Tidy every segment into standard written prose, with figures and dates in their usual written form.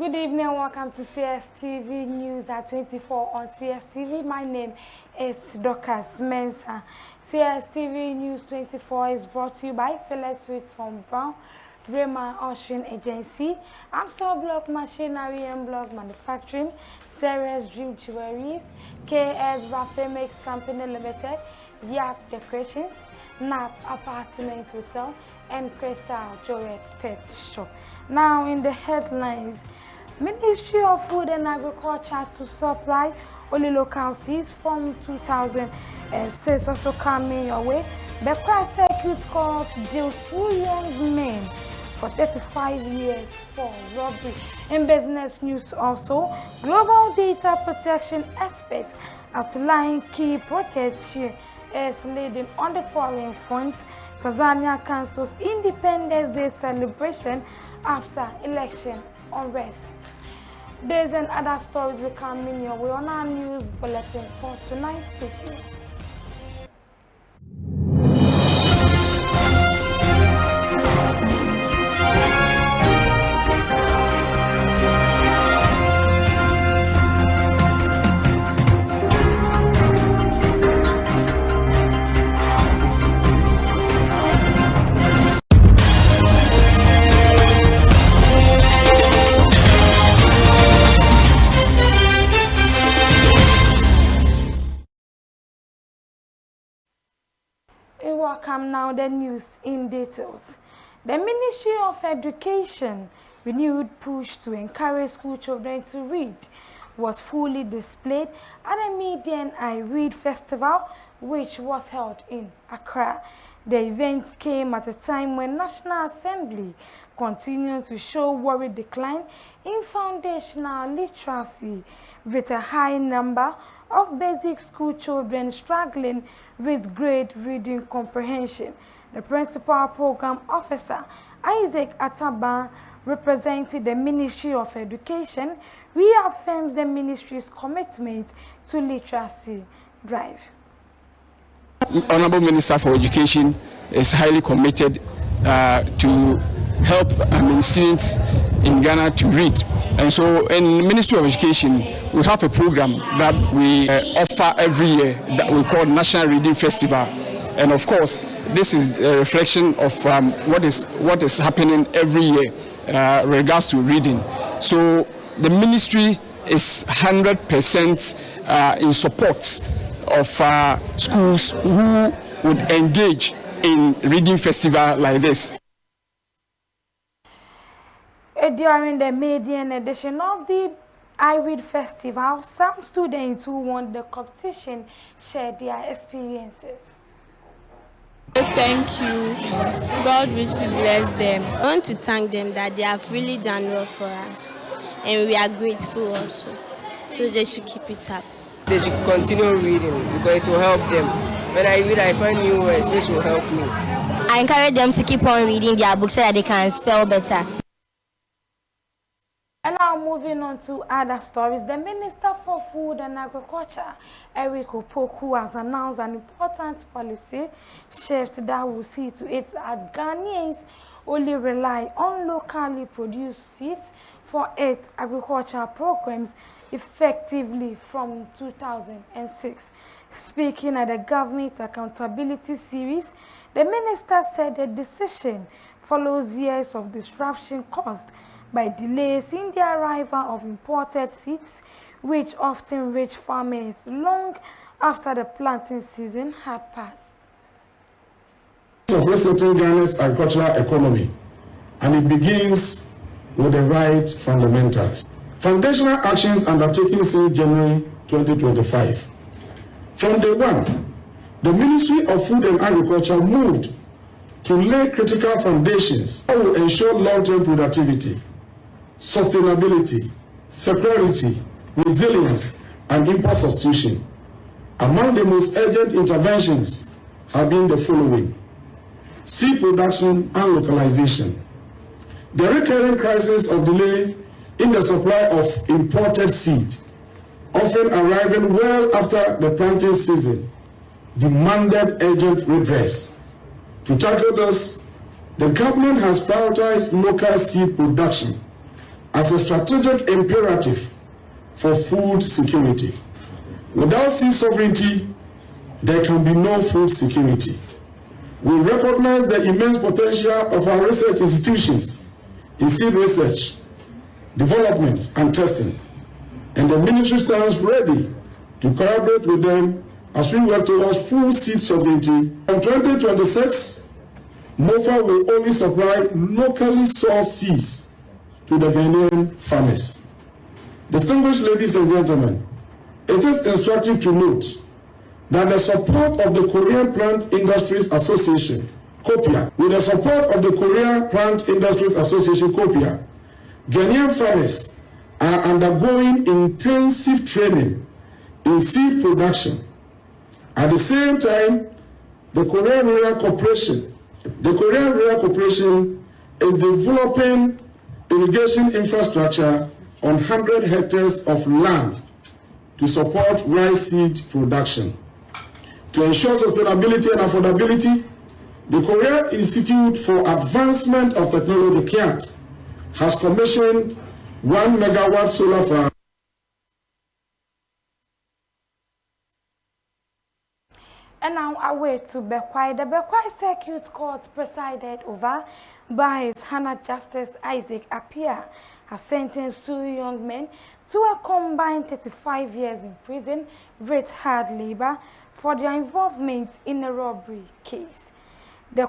Good evening, welcome to Cstv News at 24 on Cstv. My name is Dorcas Mensah. Cstv News 24 is brought to you by Celeste Tom Brown, Rema Ocean Agency, Amstel Block Machinery and Block Manufacturing, Ceres Dream Jewelries, KS Rafemix Company Limited, Yap Decorations, NAP Apartment Hotel, and Crystal Joy Pet Shop. Now in the headlines, Ministry of Food and Agriculture to supply only local seeds from 2006 also coming your way. Bekwa Circuit Court jails 2 young men for 35 years for robbery. In business news also, global data protection experts outline key projects she is leading on the foreign front. Tanzania cancels Independence Day celebration after election unrest. These and other stories will come in your way on our news bulletin for tonight. Stay tuned. Welcome now the news in details. The Ministry of Education renewed push to encourage school children to read was fully displayed at the Median I Read Festival, which was held in Accra. The event came at a time when National Assembly continued to show worried decline in foundational literacy, with a high number of basic school children struggling with grade reading comprehension. The principal program officer, Isaac Ataba, representing the Ministry of Education, reaffirms the ministry's commitment to literacy drive. Honorable Minister for Education is highly committed to help students in Ghana to read. And so in the Ministry of Education, we have a program that we offer every year that we call National Reading Festival. And of course, this is a reflection of what is happening every year regards to reading. So the ministry is 100% in support of schools who would engage in reading festival like this. During the Median edition of the I Read Festival, some students who won the competition shared their experiences. Thank you. God richly bless them. I want to thank them that they have really done well for us, and we are grateful also. So they should keep it up. They should continue reading because it will help them. When I read, I find new words which will help me. I encourage them to keep on reading their books so that they can spell better. And now moving on to other stories, the Minister for Food and Agriculture, Eric Opoku, has announced an important policy shift that will see to it that Ghanaians only rely on locally produced seeds for its agricultural programs effectively from 2006. Speaking at the Government Accountability Series, the minister said the decision follows years of disruption caused by delays in the arrival of imported seeds, which often reach farmers long after the planting season had passed. Of resetting Ghana's agricultural economy, and it begins with the right fundamentals. Foundational actions undertaken since January 2025. From day one, the Ministry of Food and Agriculture moved to lay critical foundations that will ensure long-term productivity, sustainability, security, resilience, and import substitution. Among the most urgent interventions have been the following: seed production and localization. The recurring crisis of delay in the supply of imported seed, often arriving well after the planting season, demanded urgent redress. To tackle this, the government has prioritized local seed production as a strategic imperative for food security. Without seed sovereignty, there can be no food security. We recognize the immense potential of our research institutions in seed research, development, and testing, and the ministry stands ready to collaborate with them as we work towards full seed sovereignty. From 2026, MOFA will only supply locally sourced seeds to the Ghanaian farmers. Distinguished ladies and gentlemen, it is instructive to note that the support of the Korean Plant Industries Association, KOPIA, with the support of the Korean Plant Industries Association, KOPIA, Ghanaian farmers are undergoing intensive training in seed production. At the same time, the Korean Rural Corporation is developing irrigation infrastructure on 100 hectares of land to support rice seed production. To ensure sustainability and affordability, the Korea Institute for Advancement of Technology, KIAT, has commissioned 1 megawatt solar farm. And now away to Bekwai. The Bekwai Circuit Court, presided over by His Honor Justice Isaac Appiah, has sentenced 2 young men to a combined 35 years in prison with hard labor for their involvement in a robbery case. The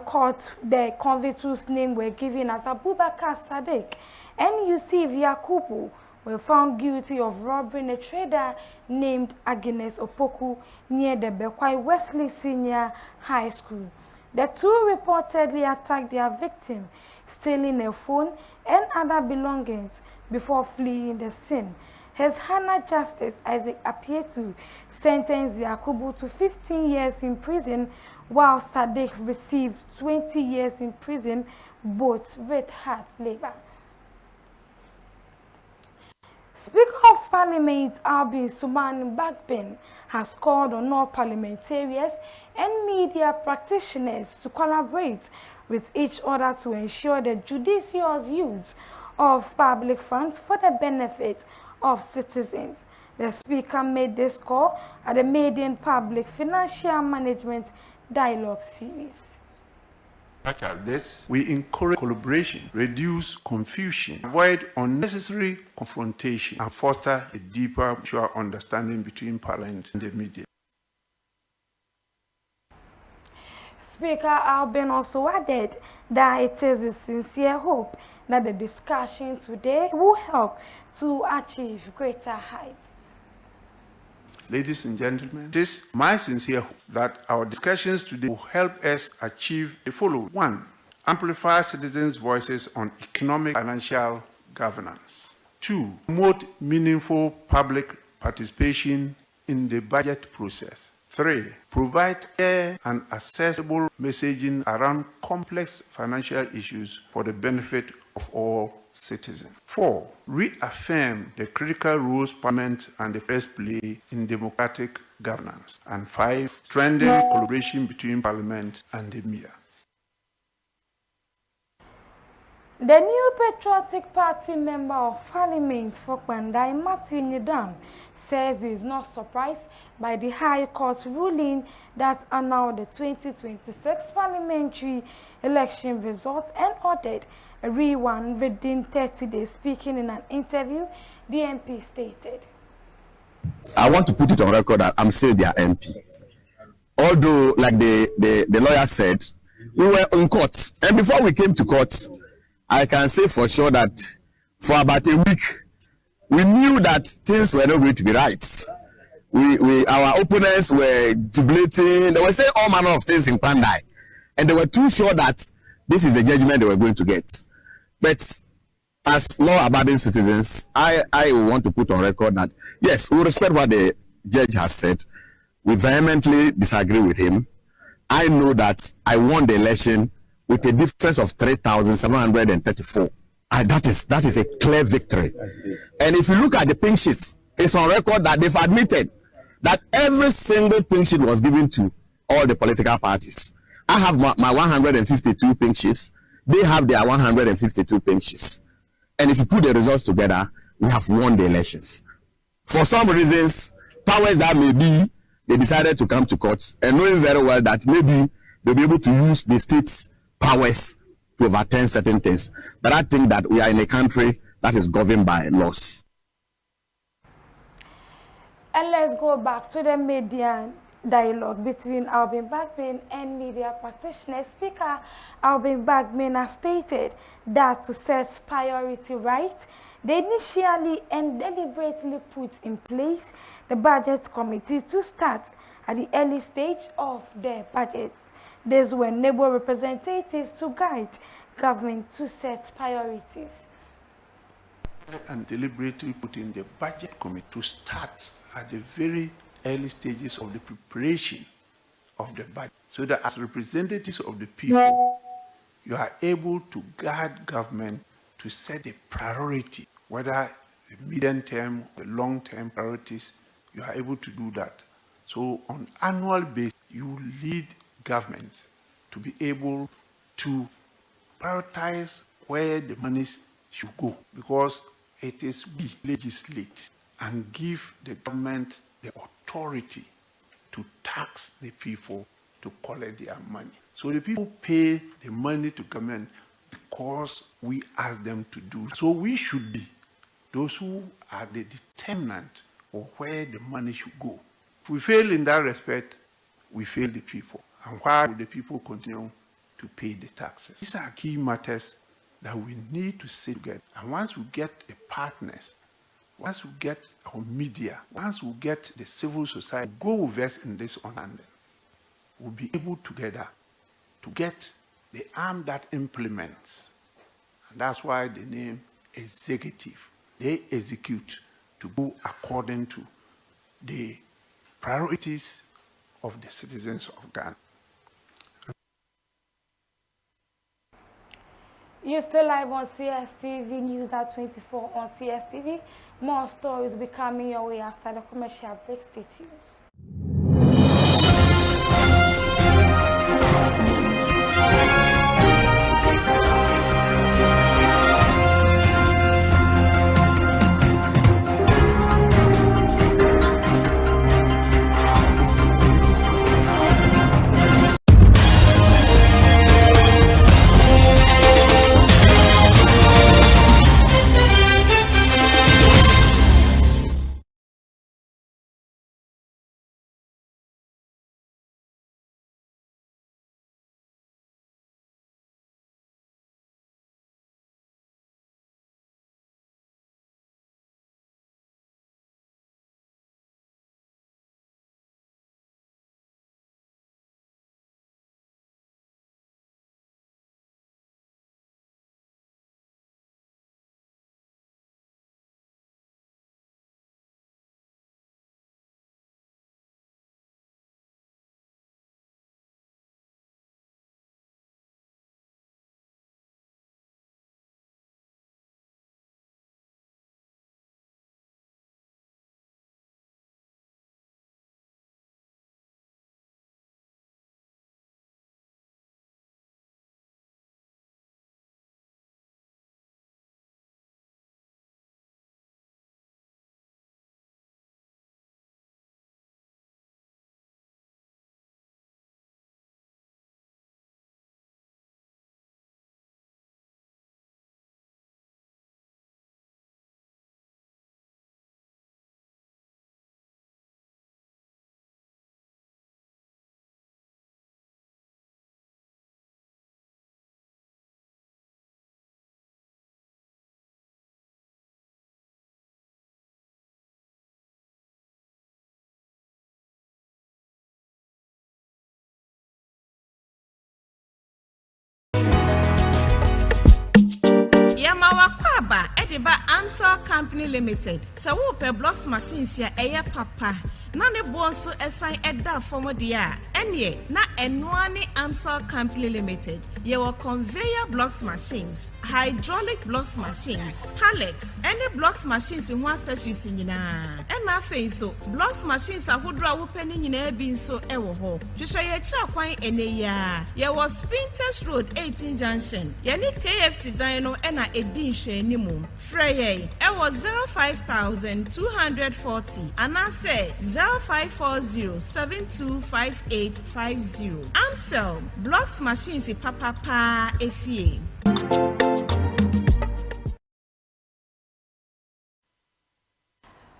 convicts whose names were given as Abubakar Sadiq and Yusuf Yakubu were found guilty of robbing a trader named Agnes Opoku near the Bekwai Wesley Senior High School. The two reportedly attacked their victim, stealing a phone and other belongings before fleeing the scene. His Honor Justice Isaac Appiah sentenced Yakubu to 15 years in prison, while Sadiq received 20 years in prison, both with hard labor. Speaker of Parliament Albin Suman Bagbin has called on all parliamentarians and media practitioners to collaborate with each other to ensure the judicious use of public funds for the benefit of citizens. The Speaker made this call at the Maiden Public Financial Management Dialogue Series. Such as this, we encourage collaboration, reduce confusion, avoid unnecessary confrontation, and foster a deeper mutual understanding between Parliament and the media. Speaker Albin also added that it is a sincere hope that the discussion today will help to achieve greater heights. Ladies and gentlemen, it is my sincere hope that our discussions today will help us achieve the following. 1. Amplify citizens' voices on economic and financial governance. 2. Promote meaningful public participation in the budget process. 3. Provide clear and accessible messaging around complex financial issues for the benefit of all citizens. 4. Reaffirm the critical roles Parliament and the press play in democratic governance. And 5. Strengthen collaboration between Parliament and the media. The new Patriotic Party Member of Parliament for Kwandai, Martin Yedam, says he is not surprised by the High Court ruling that annulled the 2026 parliamentary election results and ordered a rerun within 30 days. Speaking in an interview, the MP stated, I want to put it on record that I'm still their MP. Although, like the lawyer said, we were in court. And before we came to court, I can say for sure that for about a week, we knew that things were not going to be right. Our opponents were jubilating. They were saying all manner of things in Pandai. And they were too sure that this is the judgment they were going to get. But as law-abiding citizens, I want to put on record that, yes, we respect what the judge has said. We vehemently disagree with him. I know that I won the election with a difference of 3,734. And that is a clear victory. And if you look at the pink sheets, it's on record that they've admitted that every single pink sheet was given to all the political parties. I have my 152 pink sheets. They have their 152 pink sheets. And if you put the results together, we have won the elections. For some reasons, powers that may be, they decided to come to courts and knowing very well that maybe they'll be able to use the state's powers to overturn certain things. But I think that we are in a country that is governed by laws. And let's go back to the media dialogue between Albin Bagman and media practitioners. Speaker Albin Bagman has stated that to set priority right, they initially and deliberately put in place the budget committee to start at the early stage of the budget. These were enable representatives to guide government to set priorities. And deliberately put in the budget committee to start at the very early stages of the preparation of the budget, so that as representatives of the people, you are able to guide government to set the priority, whether the medium-term or the long-term priorities, you are able to do that. So on annual basis, you lead government to be able to prioritize where the monies should go, because it is we legislate and give the government the authority to tax the people to collect their money. So the people pay the money to government because we ask them to do. So we should be those who are the determinant of where the money should go. If we fail in that respect, we fail the people. And why will the people continue to pay the taxes? These are key matters that we need to sit together. And once we get the partners, once we get our media, once we get the civil society, go with us in this understanding, we'll be able together to get the arm that implements. And that's why the name executive. They execute to go according to the priorities of the citizens of Ghana. You're still live on Cstv News at 24 on Cstv. More stories will be coming your way after the commercial break. Stay tuned. Yamawakwaba, Ediba Answer Company Limited. So we pay blocks machines here, papa. None of bonso assign Edda from dia. Any, na Enwani Answer Company Limited. Your conveyor blocks machines. hydraulic blocks machines, pallets, any blocks machines in one accessories nyina. And nothing so blocks machines are who draw open in being so ewo. To show your child quite any year. There was Spinters Road 18 Junction. Yani KFC Dino and a dish anymore. Frey, it was 05,240 and I say 0540-725850. Amstel blocks machines in Papa Efie.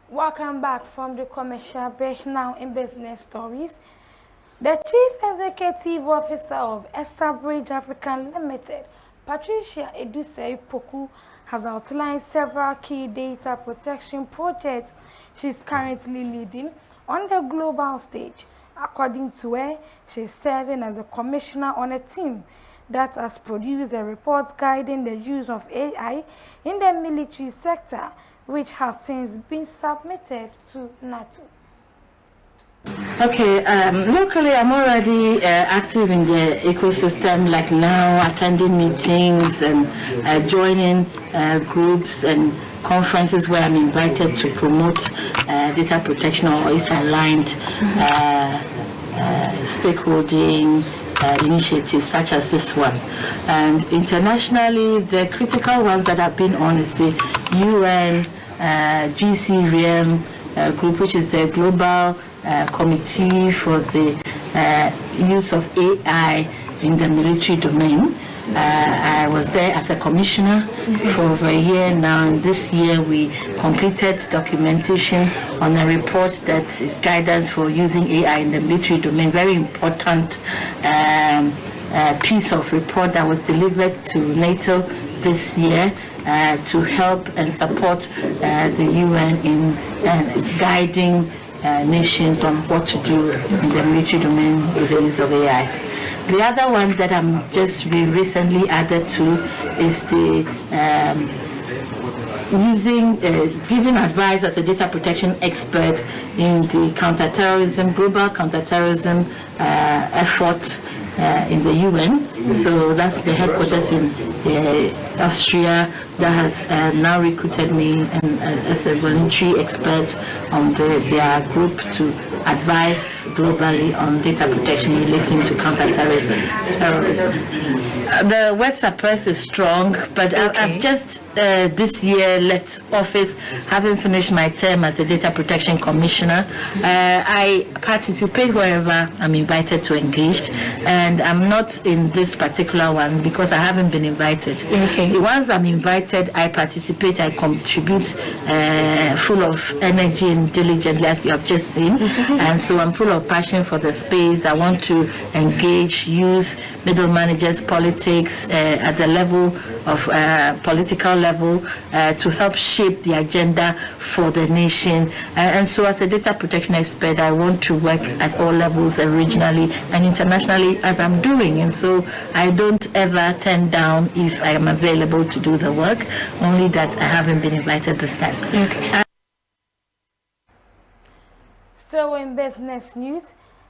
Welcome back from the commercial break. Now in business stories. The Chief Executive Officer of Estabridge African Limited, Patricia Edusei Poku, has outlined several key data protection projects she's currently leading on the global stage. According to her, she's serving as a commissioner on a team that has produced a report guiding the use of AI in the military sector, which has since been submitted to NATO. Okay, locally I'm already active in the ecosystem, like now attending meetings and joining groups and conferences where I'm invited to promote data protection or its aligned stakeholding initiatives such as this one. And internationally, the critical ones that I've been on is the UN GCVM group, which is the Global Committee for the use of AI in the military domain. I was there as a commissioner for over a year now, and this year we completed documentation on a report that is guidance for using AI in the military domain. Very important piece of report that was delivered to NATO this year to help and support the UN in guiding nations on what to do in the military domain with the use of AI. The other one that I'm just recently added to is the giving advice as a data protection expert in the global counterterrorism effort in the UN. So that's the headquarters in Austria that has now recruited me as a voluntary expert on their group to advise globally on data protection relating to counterterrorism. The word suppressed is strong, but okay. I've just this year left office, having finished my term as the Data Protection Commissioner. I participate wherever I'm invited to engage, and I'm not in this particular one because I haven't been invited. Okay. Once I'm invited, I participate, I contribute full of energy and diligently, as you have just seen. And so I'm full of passion for the space. I want to engage youth, middle managers, politics at the level of political level to help shape the agenda for the nation. And so as a data protection expert, I want to work at all levels, regionally and internationally, as I'm doing. And so I don't ever turn down if I am available to do the work, only that I haven't been invited this time. Okay. So in business news,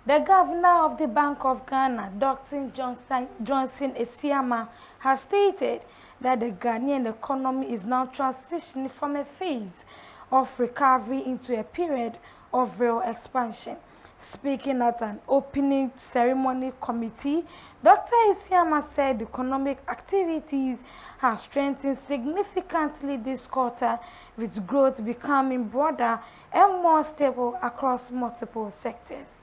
the governor of the Bank of Ghana, Dr. Johnson Esiama, has stated that the Ghanaian economy is now transitioning from a phase of recovery into a period of real expansion. Speaking at an opening ceremony committee, Dr. Esiama said economic activities have strengthened significantly this quarter, with growth becoming broader and more stable across multiple sectors.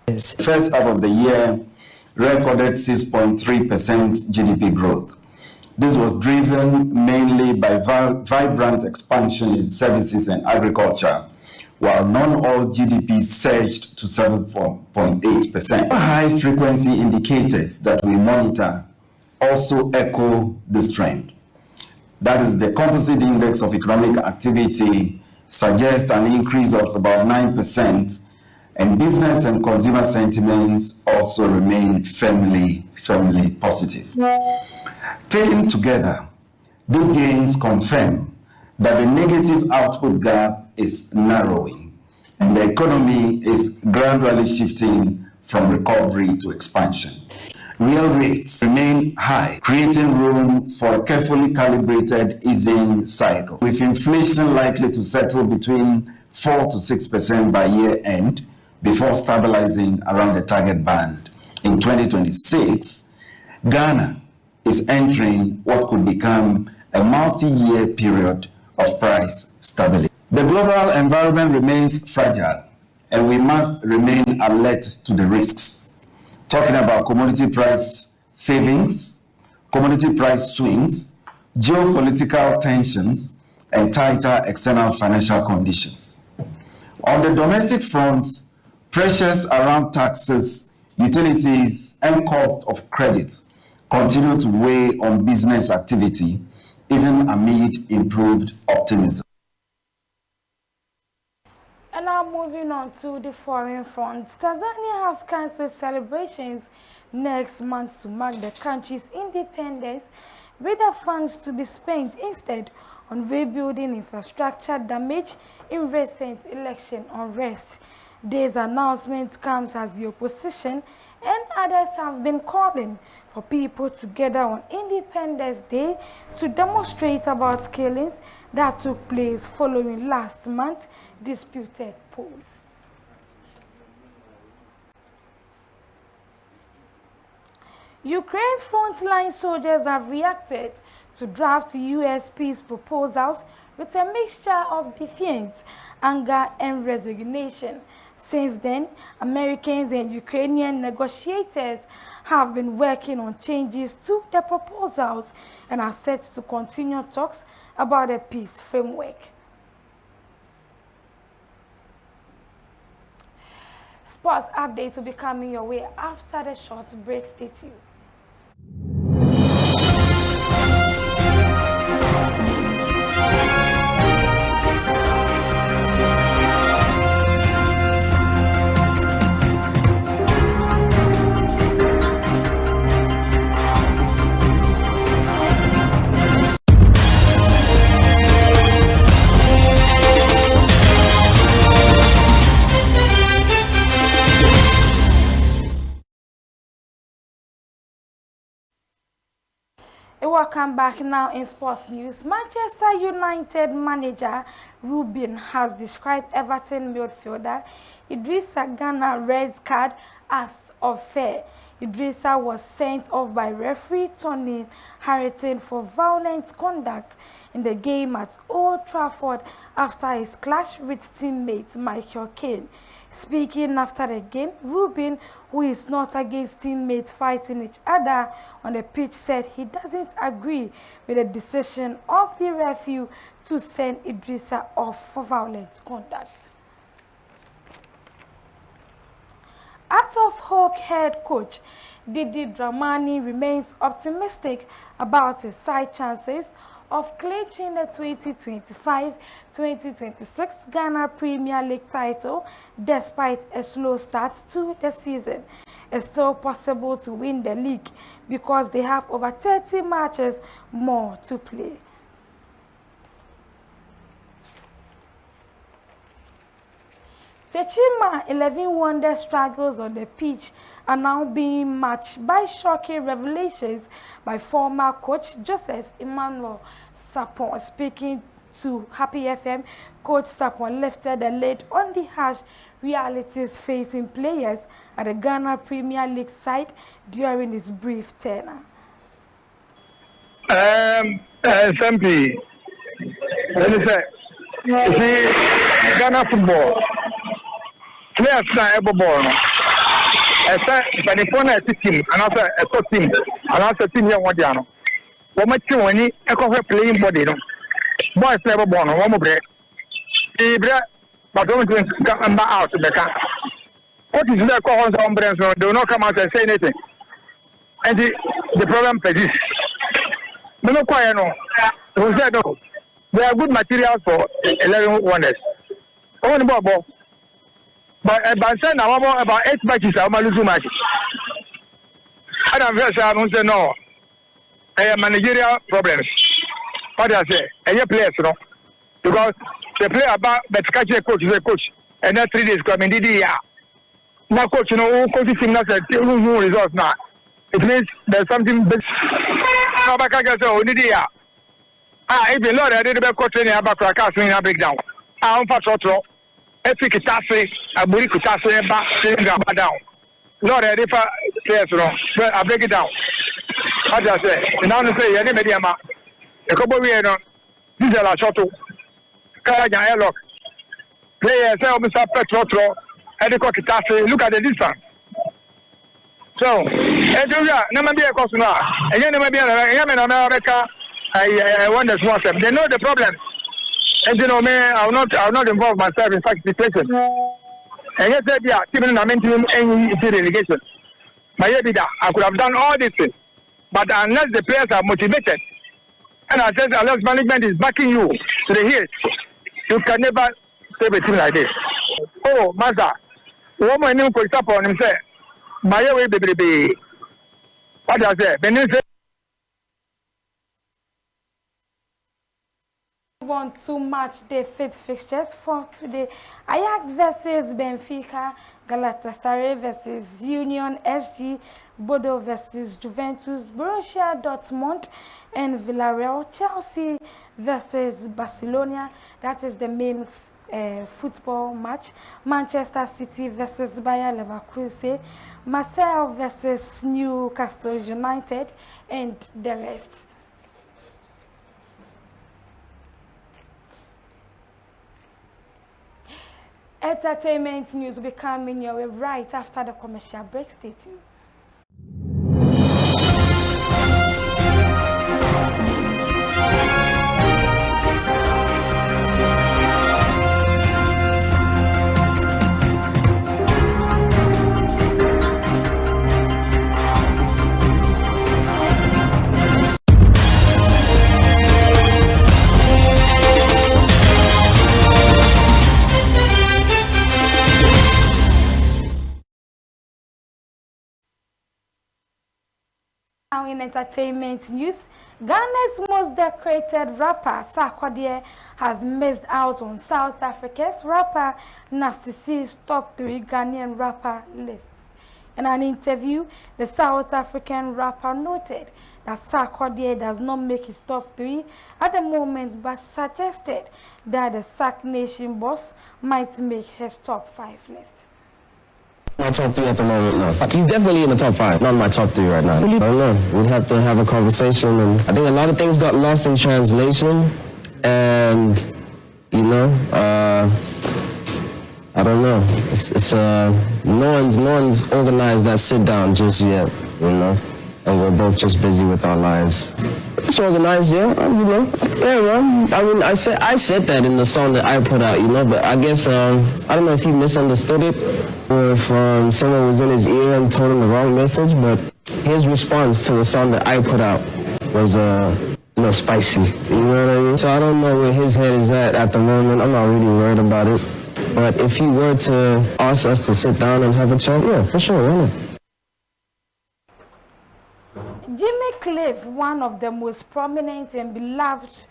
First half of the year recorded 6.3% GDP growth. This was driven mainly by vibrant expansion in services and agriculture, while non-oil GDP surged to 7.8%. High-frequency indicators that we monitor also echo this trend. That is, the composite index of economic activity suggests an increase of about 9%, and business and consumer sentiments also remain firmly positive. Taken together, these gains confirm that the negative output gap is narrowing and the economy is gradually shifting from recovery to expansion. real rates remain high, creating room for a carefully calibrated easing cycle, with inflation likely to settle between 4 to 6% by year end before stabilizing around the target band. In 2026, Ghana is entering what could become a multi-year period of price stability. The global environment remains fragile, and we must remain alert to the risks. Talking about commodity price savings, commodity price swings, geopolitical tensions, and tighter external financial conditions. On the domestic front, pressures around taxes, utilities, and cost of credit continue to weigh on business activity, even amid improved optimism. And now moving on to the foreign front. Tanzania has cancelled celebrations next month to mark the country's independence, with the funds to be spent instead on rebuilding infrastructure damage in recent election unrest. This announcement comes as the opposition and others have been calling for people to gather on Independence Day to demonstrate about killings that took place following last month's disputed polls. Ukraine's frontline soldiers have reacted to draft U.S. peace proposals with a mixture of defiance, anger, and resignation. Since then, Americans and Ukrainian negotiators have been working on changes to the proposals and are set to continue talks about a peace framework. Sports updates will be coming your way after the short break. Stay tuned. Welcome back. Now in sports news. Manchester United manager Ruben has described Everton midfielder Idrissa Gana's red card as unfair. Idrissa was sent off by referee Tony Harrington for violent conduct in the game at Old Trafford after his clash with teammate Michael Keane. Speaking after the game, Ruben, who is not against teammates fighting each other on the pitch, said he doesn't agree with the decision of the referee to send Idrissa off for violent conduct. Out of Hawk head coach Didi Dramani remains optimistic about his side chances of clinching the 2025-2026 Ghana Premier League title despite a slow start to the season. It's still possible to win the league because they have over 30 matches more to play. Techima 11 Wonder struggles on the pitch are now being matched by shocking revelations by former coach Joseph Emmanuel Sapon. Speaking to Happy FM, Coach Sapon lifted the lid on the harsh realities facing players at the Ghana Premier League side during his brief tenure. SMP, let me say, see, Ghana football. Players are able born. As a team, and also a team, and also team here one day. What much you want? I cover playing body. Boys never born. One more break. But don't come out to the car. What is the cause on brands? They will not come out and say anything. And the problem persists. No, no, quiet, no. Who said no? They are good materials for 11 wonders. Only Bobo. But saying about 8 matches, I'm going to lose matches. And I'm very sure I no. Managerial problems. What I say? And your players, you know. Because they play about but catch a coach is a coach. And that 3 days coming, did now coach, you know, coach team not a results now. it means there's something big. Even Lord, I did about quarter about casting a breakdown. I'm for sotro. Epic Tassi, a Buriku Tassi, back down. Lord, I differ. Yes, I break it down. What I say, now to say, any mediama, a couple of years, diesel a shuttle, Karaja airlock. Players, Mr. Petrotro, and the Cockitassy, look at the distance. So, never be a customer. Again, never be a Yemen America. I want to small them. They know the problem. And you know, man, I'll not involve myself in such situations. And yes, yeah, even I mentioned any relegation. I could have done all these things. But unless the players are motivated, and I said unless management is backing you to the hills, you can never save a team like this. Oh, Master, one more name for example, and say, my way, baby. What I say, Want to match the fit fixtures for today. Ajax versus Benfica, Galatasaray versus Union SG, Bodo versus Juventus, Borussia Dortmund and Villarreal, Chelsea versus Barcelona. That is the main football match. Manchester City versus Bayer Leverkusen, Marseille versus Newcastle United, and the rest. Entertainment news will be coming your way right after the commercial break. Stay tuned. Now in entertainment news, Ghana's most decorated rapper, Sarkodie, has missed out on South Africa's rapper Nasty C's top 3 Ghanaian rapper list. In an interview, the South African rapper noted that Sarkodie does not make his top 3 at the moment, but suggested that the Sack Nation boss might make his top 5 list. My top 3 at the moment, no. But he's definitely in the top 5, not my top 3 right now. I don't know. We'd have to have a conversation, and I think a lot of things got lost in translation, and, you know, I don't know. It's no one's organized that sit down just yet, you know, and we're both just busy with our lives. It's organized, yeah, you know. Yeah, man. I mean, I said that in the song that I put out, you know, but I guess, I don't know if he misunderstood it or if someone was in his ear and told him the wrong message, but his response to the song that I put out was, you know, spicy. You know what I mean? So I don't know where his head is at the moment. I'm not really worried about it. But if he were to ask us to sit down and have a chat, yeah, for sure, why not? Jimmy Cliff, one of the most prominent and beloved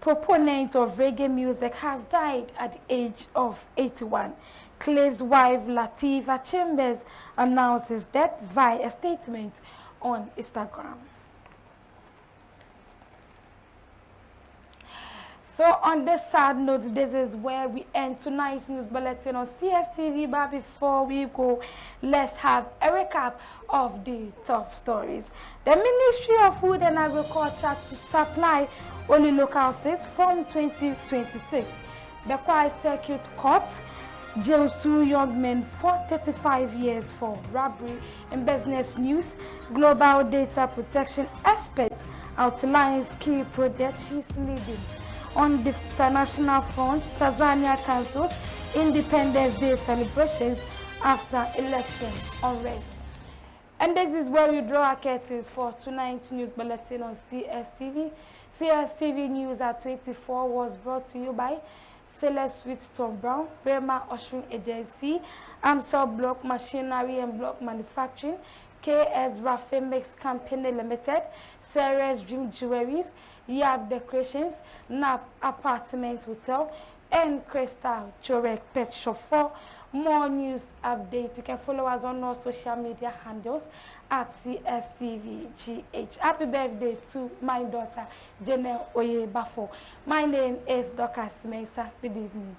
proponents of reggae music, has died at the age of 81. Cliff's wife, Latifah Chambers, announced his death via a statement on Instagram. So on this sad note, this is where we end tonight's news bulletin on CSTV. But before we go, let's have a recap of the top stories. The Ministry of Food and Agriculture to supply only local seeds from 2026. The Kwai Circuit Court jails 2 young men for 35 years for robbery. In business news, global data protection expert outlines key projects she's leading. On the international front, Tanzania cancels Independence Day celebrations after election unrest. And this is where we draw our curtains for tonight's news bulletin on CSTV. CSTV News at 24 was brought to you by Celeste Whitton Brown, Rema Ushering Agency, Amsel Block Machinery and Block Manufacturing, KS Rafemix Company Limited, Sarah's Dream Jewelries, Yab Decorations, NAP Apartment Hotel, and Crystal Chorek Pet Shop for more news updates. You can follow us on all social media handles at CSTVGH. Happy birthday to my daughter, Janelle Oyebafo. My name is Dr. Mensa. Good evening.